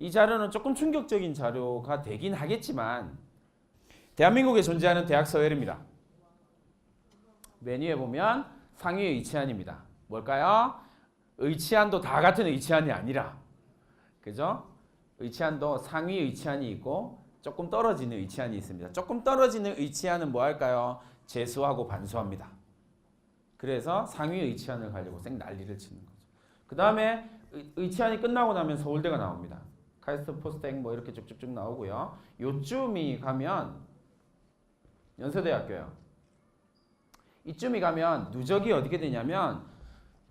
이 자료는 조금 충격적인 자료가 되긴 하겠지만 대한민국에 존재하는 대학 서열입니다. 메뉴에 보면 상위의 의치안입니다. 뭘까요? 의치안도 다 같은 의치안이 아니라, 그죠? 의치안도 상위 의치안이 있고 조금 떨어지는 의치안이 있습니다. 조금 떨어지는 의치안은 뭐 할까요? 재수하고 반수합니다. 그래서 상위 의치안을 가지고 생 난리를 치는 거죠. 그 다음에 의치안이 끝나고 나면 서울대가 나옵니다. 카이스트, 포스텍 뭐 이렇게 쭉쭉쭉 나오고요. 요쯤이 가면 연세대학교요. 이쯤이 가면 누적이 어떻게 되냐면,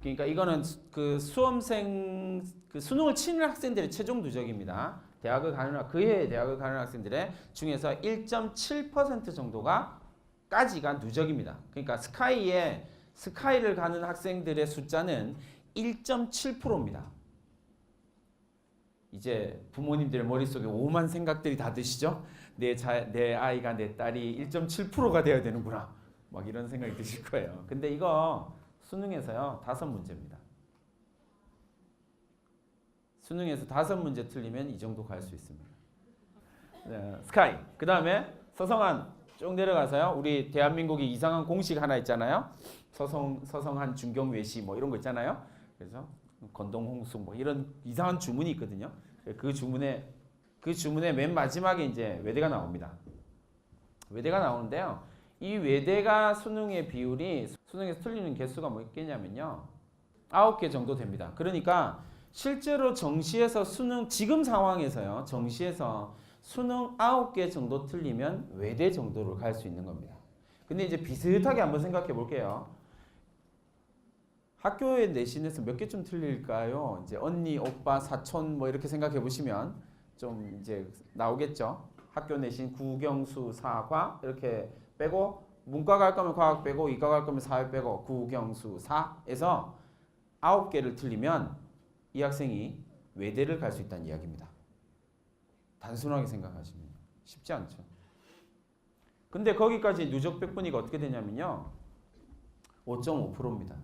그러니까 이거는 그 수험생 그 수능을 치는 학생들의 최종 누적입니다. 대학을 가는 그해 대학을 가는 학생들의 중에서 1.7% 정도가 까지가 누적입니다. 그러니까 스카이를 가는 학생들의 숫자는 1.7%입니다. 이제 부모님들 머릿속에 오만 생각들이 다 드시죠? 내 아이가 내 딸이 1.7%가 되어야 되는구나. 막 이런 생각이 드실 거예요. 근데 이거 수능에서요 5문제입니다. 수능에서 5문제 틀리면 이 정도 갈 수 있습니다. 네, 스카이. 그 다음에 서성한 쭉 내려가서요. 우리 대한민국이 이상한 공식 하나 있잖아요. 서성한 중경외시 뭐 이런 거 있잖아요. 그래서 건동홍숙 뭐 이런 이상한 주문이 있거든요. 그 주문의 맨 마지막에 이제 외대가 나옵니다. 외대가 나오는데요. 이 외대가 수능의 비율이 수능에서 틀리는 개수가 뭐 있겠냐면요. 9개 정도 됩니다. 그러니까 실제로 정시에서 수능 지금 상황에서요. 정시에서 수능 9개 정도 틀리면 외대 정도로 갈 수 있는 겁니다. 근데 이제 비슷하게 한번 생각해 볼게요. 학교의 내신에서 몇 개쯤 틀릴까요? 이제 언니, 오빠, 사촌 뭐 이렇게 생각해 보시면 좀 이제 나오겠죠. 학교 내신 국영수, 사과 이렇게 빼고 문과 갈 거면 과학 빼고 이과 갈 거면 사회 빼고 국영수, 사에서 9개를 틀리면 이 학생이 외대를 갈 수 있다는 이야기입니다. 단순하게 생각하시면 쉽지 않죠. 근데 거기까지 누적 백분위가 어떻게 되냐면요. 5.5%입니다.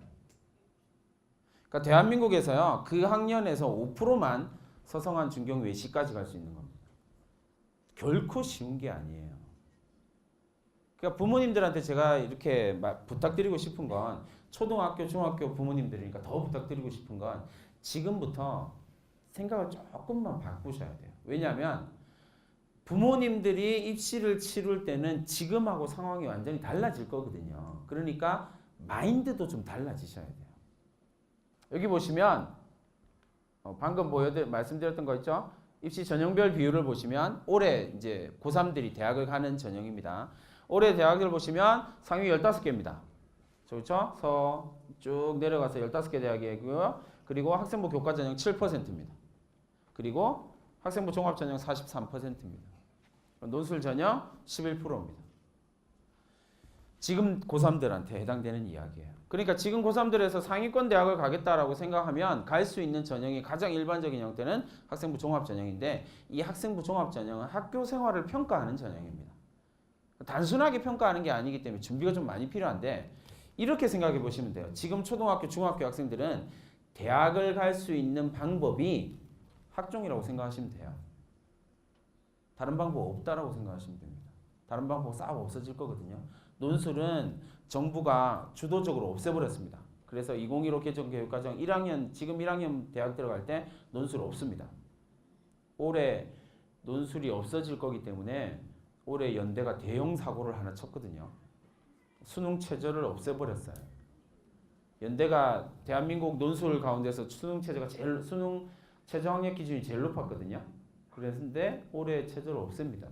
그러니까 대한민국에서요. 그 학년에서 5%만 서성한 중경 외시까지 갈 수 있는 겁니다. 결코 쉬운 게 아니에요. 그러니까 부모님들한테 제가 이렇게 부탁드리고 싶은 건 초등학교, 중학교 부모님들이니까 더 부탁드리고 싶은 건 지금부터 생각을 조금만 바꾸셔야 돼요. 왜냐하면 부모님들이 입시를 치를 때는 지금하고 상황이 완전히 달라질 거거든요. 그러니까 마인드도 좀 달라지셔야 돼요. 여기 보시면 방금 말씀드렸던 거 있죠? 입시 전형별 비율을 보시면 올해 이제 고3들이 대학을 가는 전형입니다. 올해 대학을 보시면 상위 15개입니다. 그렇죠? 쭉 내려가서 15개 대학이고요. 그리고 학생부 교과 전형 7%입니다. 그리고 학생부 종합 전형 43%입니다. 논술 전형 11%입니다. 지금 고3들한테 해당되는 이야기예요. 그러니까 지금 고3들에서 상위권 대학을 가겠다라고 생각하면 갈 수 있는 전형이 가장 일반적인 형태는 학생부 종합 전형인데 이 학생부 종합 전형은 학교 생활을 평가하는 전형입니다. 단순하게 평가하는 게 아니기 때문에 준비가 좀 많이 필요한데 이렇게 생각해 보시면 돼요. 지금 초등학교, 중학교 학생들은 대학을 갈 수 있는 방법이 학종이라고 생각하시면 돼요. 다른 방법 없다라고 생각하시면 됩니다. 다른 방법 싹 없어질 거거든요. 논술은 정부가 주도적으로 없애버렸습니다. 그래서 2015 개정 교육과정 1학년, 지금 1학년 대학 들어갈 때 논술 없습니다. 올해 논술이 없어질 거기 때문에 올해 연대가 대형 사고를 하나 쳤거든요. 수능 최저를 없애버렸어요. 연대가 대한민국 논술 가운데서 수능 최저가 수능 최저 학력 기준이 제일 높았거든요. 그랬는데 올해 최저를 없앱니다.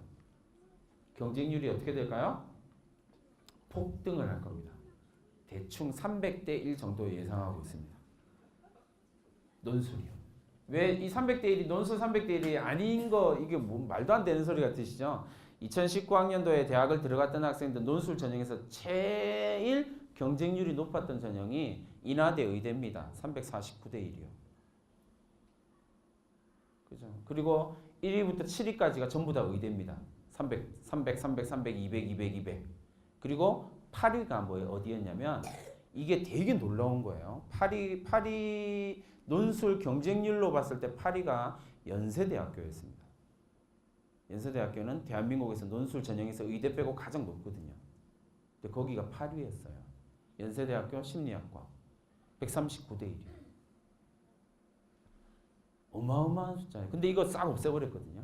경쟁률이 어떻게 될까요? 폭등을 할 겁니다. 대충 300대 1 정도 예상하고 있습니다. 논술이요. 왜 이 300대 1이 논술 300대 1이 아닌 거 이게 뭐 말도 안 되는 소리 같으시죠? 2019학년도에 대학을 들어갔던 학생들 논술 전형에서 제일 경쟁률이 높았던 전형이 인하대 의대입니다. 349대 1이요. 그죠? 그리고 1위부터 7위까지가 전부 다 의대입니다. 300, 300, 200, 200. 그리고 8위가 뭐예요? 어디였냐면 이게 되게 놀라운 거예요. 8위 논술 경쟁률로 봤을 때 8위가 연세대학교였습니다. 연세대학교는 대한민국에서 논술 전형에서 의대 빼고 가장 높거든요. 근데 거기가 8위였어요. 연세대학교 심리학과 139대 1이에요. 어마어마한 숫자예요. 근데 이거 싹 없애버렸거든요.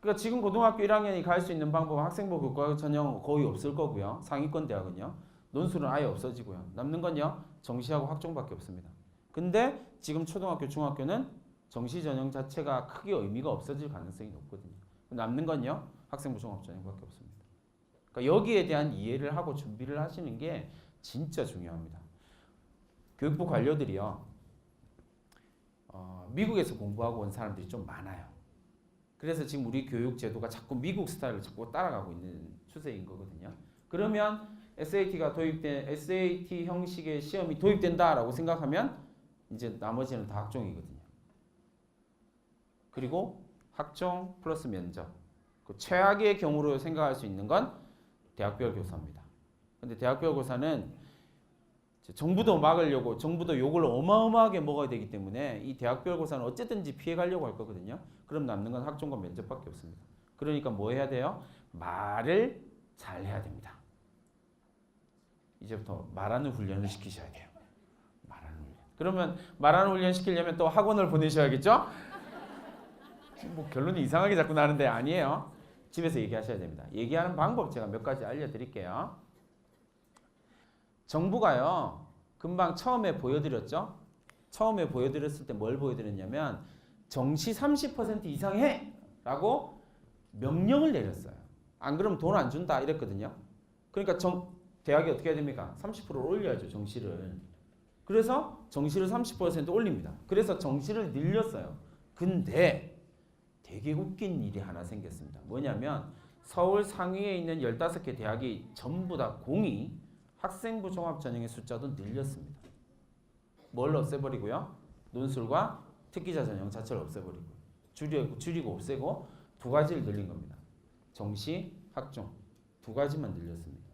그러니까 지금 고등학교 1학년이 갈 수 있는 방법은 학생부 교과 전형 거의 없을 거고요. 상위권 대학은요. 논술은 아예 없어지고요. 남는 건요. 정시하고 학종밖에 없습니다. 근데 지금 초등학교, 중학교는 정시 전형 자체가 크게 의미가 없어질 가능성이 높거든요. 남는 건요. 학생부 종합 전형밖에 없습니다. 그러니까 여기에 대한 이해를 하고 준비를 하시는 게 진짜 중요합니다. 교육부 관료들이요. 미국에서 공부하고 온 사람들이 좀 많아요. 그래서 지금 우리 교육 제도가 자꾸 미국 스타일을 자꾸 따라가고 있는 추세인 거거든요. 그러면 SAT 형식의 시험이 도입된다라고 생각하면 이제 나머지는 다 학종이거든요. 그리고 학종 플러스 면접. 그 최악의 경우로 생각할 수 있는 건 대학별 교사입니다. 근데 대학별 교사는 정부도 막으려고 정부도 욕을 어마어마하게 먹어야 되기 때문에 이 대학별 고사는 어쨌든지 피해 가려고 할 거거든요. 그럼 남는 건 학종과 면접밖에 없습니다. 그러니까 뭐 해야 돼요? 말을 잘 해야 됩니다. 이제부터 말하는 훈련을 시키셔야 돼요. 말하는 훈련. 그러면 말하는 훈련 시키려면 또 학원을 보내셔야겠죠? 뭐 결론이 이상하게 자꾸 나는데 아니에요. 집에서 얘기하셔야 됩니다. 얘기하는 방법 제가 몇 가지 알려드릴게요. 정부가요. 금방 처음에 보여드렸죠. 처음에 보여드렸을 때 뭘 보여드렸냐면 정시 30% 이상 해! 라고 명령을 내렸어요. 안 그러면 돈 안 준다 이랬거든요. 그러니까 대학이 어떻게 해야 됩니까? 30%를 올려야죠. 정시를. 그래서 정시를 30% 올립니다. 그래서 정시를 늘렸어요. 근데 되게 웃긴 일이 하나 생겼습니다. 뭐냐면 서울 상위에 있는 15개 대학이 전부 다 공이 학생부 종합전형의 숫자도 늘렸습니다. 뭘 없애버리고요? 논술과 특기자 전형 자체를 없애버리고 줄이고 없애고 두 가지를 늘린 겁니다. 정시, 학종 두 가지만 늘렸습니다.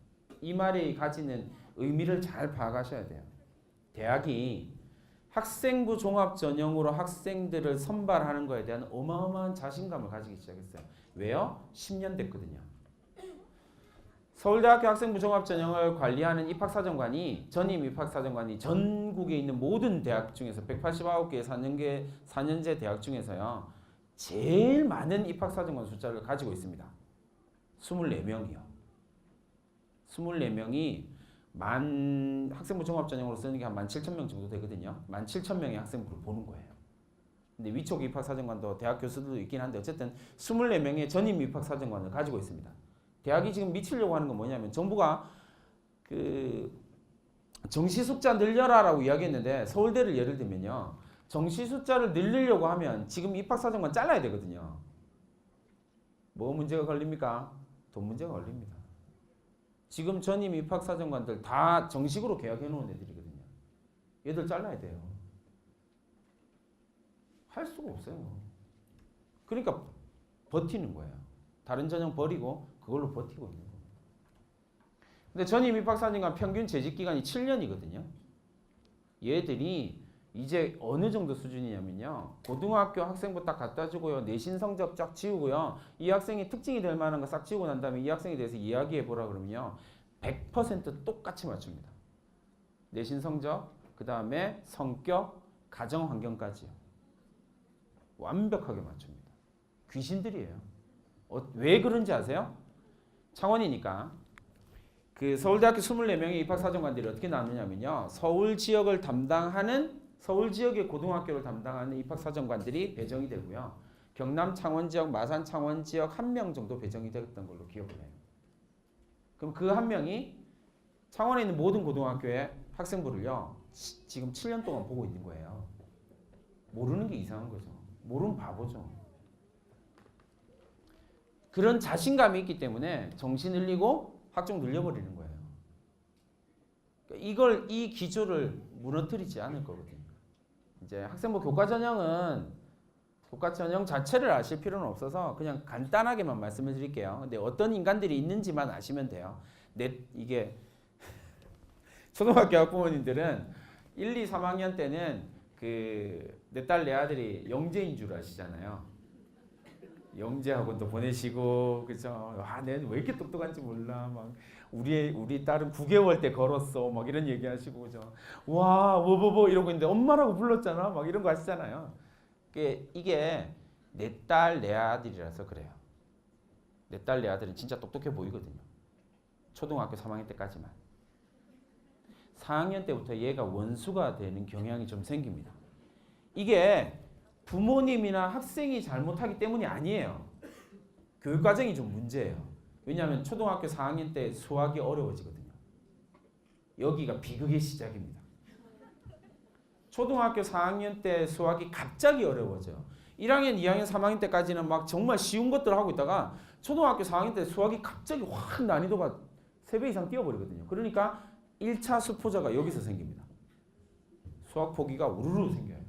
이 말이 가지는 의미를 잘 파악하셔야 돼요. 대학이 학생부 종합전형으로 학생들을 선발하는 것에 대한 어마어마한 자신감을 가지기 시작했어요. 왜요? 10년 됐거든요. 서울대학교 학생부 종합전형을 관리하는 입학사정관이 전임 입학사정관이 전국에 있는 모든 대학 중에서 189개의 4년제 대학 중에서요. 제일 많은 입학사정관 숫자를 가지고 있습니다. 24명이요. 24명이 학생부 종합전형으로 쓰는 게 한 17,000명 정도 되거든요. 17,000명의 학생부를 보는 거예요. 근데 위촉 입학사정관도 대학 교수들도 있긴 한데 어쨌든 24명의 전임 입학사정관을 가지고 있습니다. 대학이 지금 미치려고 하는 건 뭐냐면 정부가 정시 숫자 늘려라라고 이야기했는데 서울대를 예를 들면요. 정시 숫자를 늘리려고 하면 지금 입학사정관 잘라야 되거든요. 뭐 문제가 걸립니까? 돈 문제가 걸립니다. 지금 전임 입학사정관들 다 정식으로 계약해 놓은 애들이거든요. 얘들 잘라야 돼요. 할 수가 없어요. 그러니까 버티는 거예요. 다른 전형 버리고 그걸로 버티고 있는 거예요. 근데 전임 입학사정관 평균 재직 기간이 7년이거든요. 얘들이 이제 어느 정도 수준이냐면요. 고등학교 학생부 딱 갖다 주고요. 내신 성적 쫙 지우고요. 이 학생이 특징이 될 만한 거 싹 지우고 난 다음에 이 학생에 대해서 이야기해 보라 그러면요. 100% 똑같이 맞춥니다. 내신 성적, 그 다음에 성격, 가정 환경까지요. 완벽하게 맞춥니다. 귀신들이에요. 왜 그런지 아세요? 창원이니까. 그 서울대학교 24명의 입학사정관들이 어떻게 나누냐면요. 서울 지역의 고등학교를 담당하는 입학사정관들이 배정이 되고요. 경남 창원 지역, 마산 창원 지역 1명 정도 배정이 됐던 걸로 기억을 해요. 그럼 그 1명이 창원에 있는 모든 고등학교의 학생부를요. 지금 7년 동안 보고 있는 거예요. 모르는 게 이상한 거죠. 모르면 바보죠. 그런 자신감이 있기 때문에 정시 늘리고 학종 늘려버리는 거예요. 이 기조를 무너뜨리지 않을 거거든요. 이제 학생부 교과 전형 자체를 아실 필요는 없어서 그냥 간단하게만 말씀을 드릴게요. 근데 어떤 인간들이 있는지만 아시면 돼요. 이게 초등학교 학부모님들은 1, 2, 3학년 때는 그 내 딸 내 아들이 영재인 줄 아시잖아요. 영재 학원도 보내시고 그죠? 아, 내는 왜 이렇게 똑똑한지 몰라. 막 우리 딸은 9개월 때 걸었어. 막 이런 얘기하시고 그죠? 와, 뭐 이러고 있는데 엄마라고 불렀잖아. 막 이런 거 아시잖아요. 이게 내 딸 내 아들이라서 그래요. 내 딸 내 아들은 진짜 똑똑해 보이거든요. 초등학교 3학년 때까지만. 4학년 때부터 얘가 원수가 되는 경향이 좀 생깁니다. 이게 부모님이나 학생이 잘못하기 때문이 아니에요. 교육과정이 좀 문제예요. 왜냐하면 초등학교 4학년 때 수학이 어려워지거든요. 여기가 비극의 시작입니다. 초등학교 4학년 때 수학이 갑자기 어려워져요. 1학년, 2학년, 3학년 때까지는 막 정말 쉬운 것들을 하고 있다가 초등학교 4학년 때 수학이 갑자기 확 난이도가 3배 이상 뛰어버리거든요. 그러니까 1차 수포자가 여기서 생깁니다. 수학 포기가 우르르 생겨요.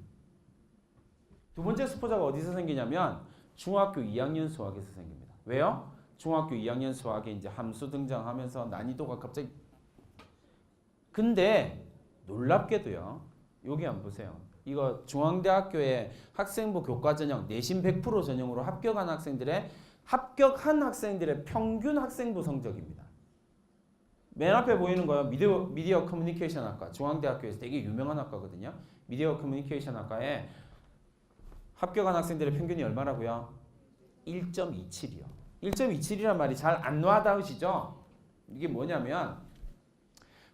두 번째 수포자가 어디서 생기냐면 중학교 2학년 수학에서 생깁니다. 왜요? 중학교 2학년 수학에 이제 함수 등장하면서 난이도가 갑자기. 근데 놀랍게도요. 여기 한번 보세요. 이거 중앙대학교의 학생부 교과 전형 내신 100% 전형으로 합격한 학생들의 평균 학생부 성적입니다. 맨 앞에 보이는 거요. 미디어 커뮤니케이션 학과. 중앙대학교에서 되게 유명한 학과거든요. 미디어 커뮤니케이션 학과에 합격한 학생들의 평균이 얼마라고요? 1.27이요. 1.27이란 말이 잘 안 와닿으시죠? 이게 뭐냐면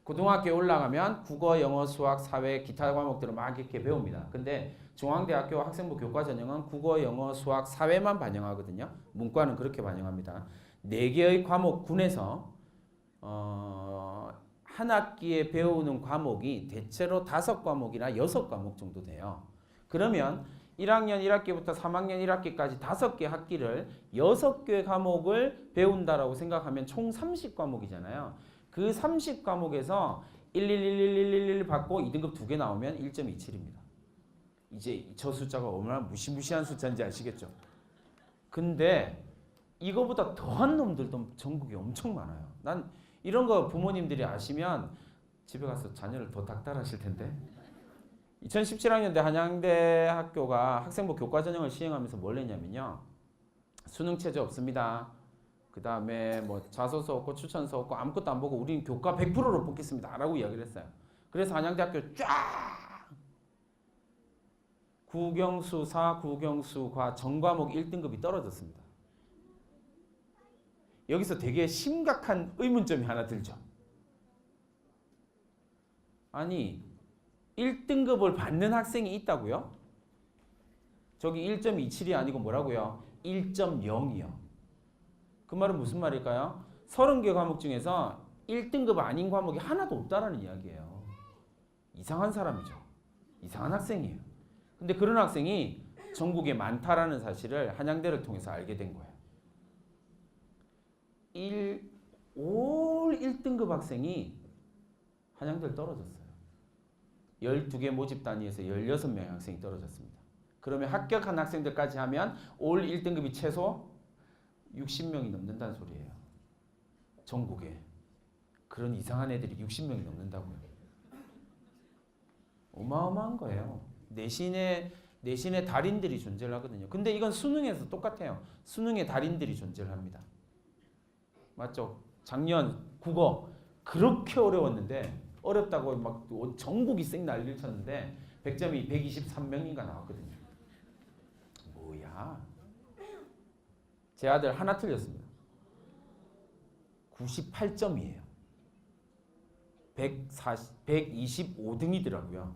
고등학교에 올라가면 국어, 영어, 수학, 사회, 기타 과목들을 막 이렇게 배웁니다. 근데 중앙대학교 학생부 교과 전형은 국어, 영어, 수학, 사회만 반영하거든요. 문과는 그렇게 반영합니다. 4개의 과목군에서 한 학기에 배우는 과목이 대체로 5과목이나 6과목 정도 돼요. 그러면 1학년 1학기부터 3학년 1학기까지 5개 학기를 6개 과목을 배운다라고 생각하면 총 30과목이잖아요. 그 30과목에서 1111111 받고 2등급 2개 나오면 1.27입니다. 이제 저 숫자가 얼마나 무시무시한 숫자인지 아시겠죠? 근데 이거보다 더한 놈들도 전국에 엄청 많아요. 난 이런 거 부모님들이 아시면 집에 가서 자녀를 더 닥달하실 텐데. 2017학년대 한양대 학교가 학생부 교과 전형을 시행하면서 뭘 했냐면요. 수능 체제 없습니다. 그 다음에 뭐 자소서 없고 추천서 없고 아무것도 안 보고 우리는 교과 100%로 뽑겠습니다. 라고 이야기를 했어요. 그래서 한양대학교 쫙 국영수사, 국영수과 전과목 1등급이 떨어졌습니다. 여기서 되게 심각한 의문점이 하나 들죠. 아니 1등급을 받는 학생이 있다고요? 저기 1.27이 아니고 뭐라고요? 1.0이요. 그 말은 무슨 말일까요? 30개 과목 중에서 1등급 아닌 과목이 하나도 없다는 이야기예요. 이상한 사람이죠. 이상한 학생이에요. 근데 그런 학생이 전국에 많다라는 사실을 한양대를 통해서 알게 된 거예요. 올 1등급 학생이 한양대를 떨어졌어요. 12개 모집 단위에서 16명의 학생이 떨어졌습니다. 그러면 합격한 학생들까지 하면 올 1등급이 최소 60명이 넘는다는 소리예요. 전국에. 그런 이상한 애들이 60명이 넘는다고요. 어마어마한 거예요. 내신의 달인들이 존재를 하거든요. 근데 이건 수능에서 똑같아요. 수능의 달인들이 존재를 합니다. 맞죠? 작년 국어 그렇게 어려웠는데 어렵다고 막 전국이 쌩 난리를 쳤는데 100점이 123명인가 나왔거든요. 뭐야? 제 아들 하나 틀렸습니다. 98점이에요. 125등이더라고요.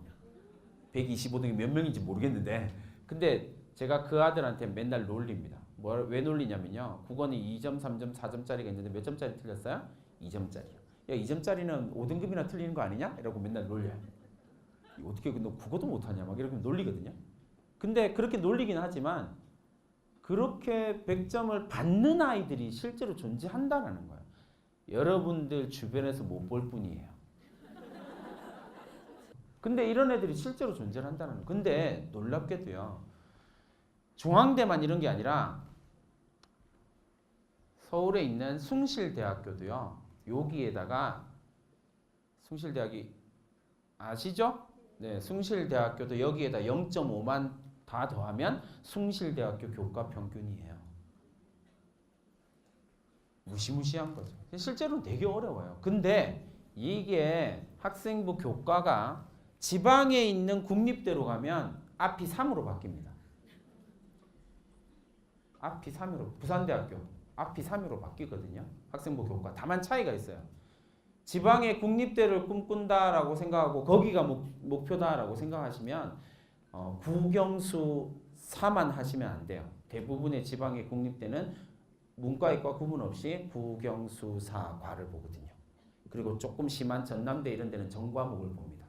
125등이 몇 명인지 모르겠는데 근데 제가 그 아들한테 맨날 놀립니다. 왜 놀리냐면요. 국어는 2점, 3점, 4점짜리가 있는데 몇 점짜리 틀렸어요? 2점짜리요. 야 2점짜리는 5등급이나 틀리는 거 아니냐? 이라고 맨날 놀려요. 어떻게 너 국어도 못하냐? 막 이렇게 놀리거든요. 근데 그렇게 놀리긴 하지만 그렇게 100점을 받는 아이들이 실제로 존재한다는 거예요. 여러분들 주변에서 못 볼 뿐이에요. 근데 이런 애들이 실제로 존재를 한다는 거예요. 근데 놀랍게도요. 중앙대만 이런 게 아니라 서울에 있는 숭실대학교도요. 여기에다가 숭실대학이 아시죠? 네, 숭실대학교도 여기에다 0.5만 다 더하면 숭실대학교 교과 평균이에요. 무시무시한 거죠. 실제로는 되게 어려워요. 근데 이게 학생부 교과가 지방에 있는 국립대로 가면 앞이 3으로 바뀝니다. 앞이 3으로, 부산대학교 앞이 3으로 바뀌거든요. 학생부 교과. 다만 차이가 있어요. 지방의 국립대를 꿈꾼다라고 생각하고 거기가 목표다라고 생각하시면 국영수 4만 하시면 안 돼요. 대부분의 지방의 국립대는 문과이과 구분 없이 국영수 4과를 보거든요. 그리고 조금 심한 전남대 이런 데는 전과목을 봅니다.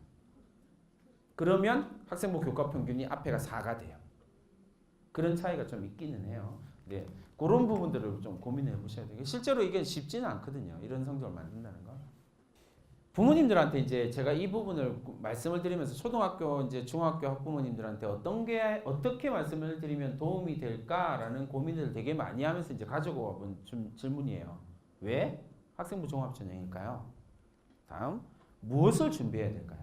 그러면 학생부 교과 평균이 앞에가 4가 돼요. 그런 차이가 좀 있기는 해요. 네, 그런 부분들을 좀 고민해 보셔야 돼요. 실제로 이게 쉽지는 않거든요. 이런 성적을 만든다는 거. 부모님들한테 이제 제가 이 부분을 말씀을 드리면서 초등학교 이제 중학교 학부모님들한테 어떻게 말씀을 드리면 도움이 될까라는 고민을 되게 많이 하면서 이제 가지고 와본 질문이에요. 왜? 학생부 종합전형일까요? 다음, 무엇을 준비해야 될까요?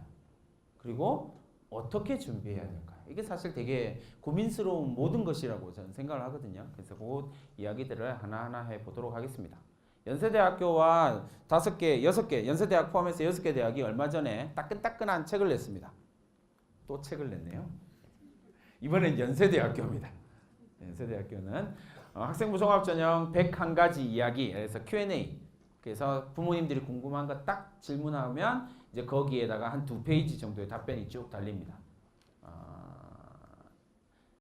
그리고 어떻게 준비해야 될까요? 이게 사실 되게 고민스러운 모든 것이라고 저는 생각을 하거든요. 그래서 그 이야기들을 하나하나 해보도록 하겠습니다. 연세대학교와 5개, 6개, 연세대학 포함해서 6개 대학이 얼마 전에 따끈따끈한 책을 냈습니다. 또 책을 냈네요. 이번엔 연세대학교입니다. 연세대학교는 학생부 종합전형 101가지 이야기, 그래서 Q&A. 그래서 부모님들이 궁금한 거 딱 질문하면 이제 거기에다가 한 2페이지 정도의 답변이 쭉 달립니다.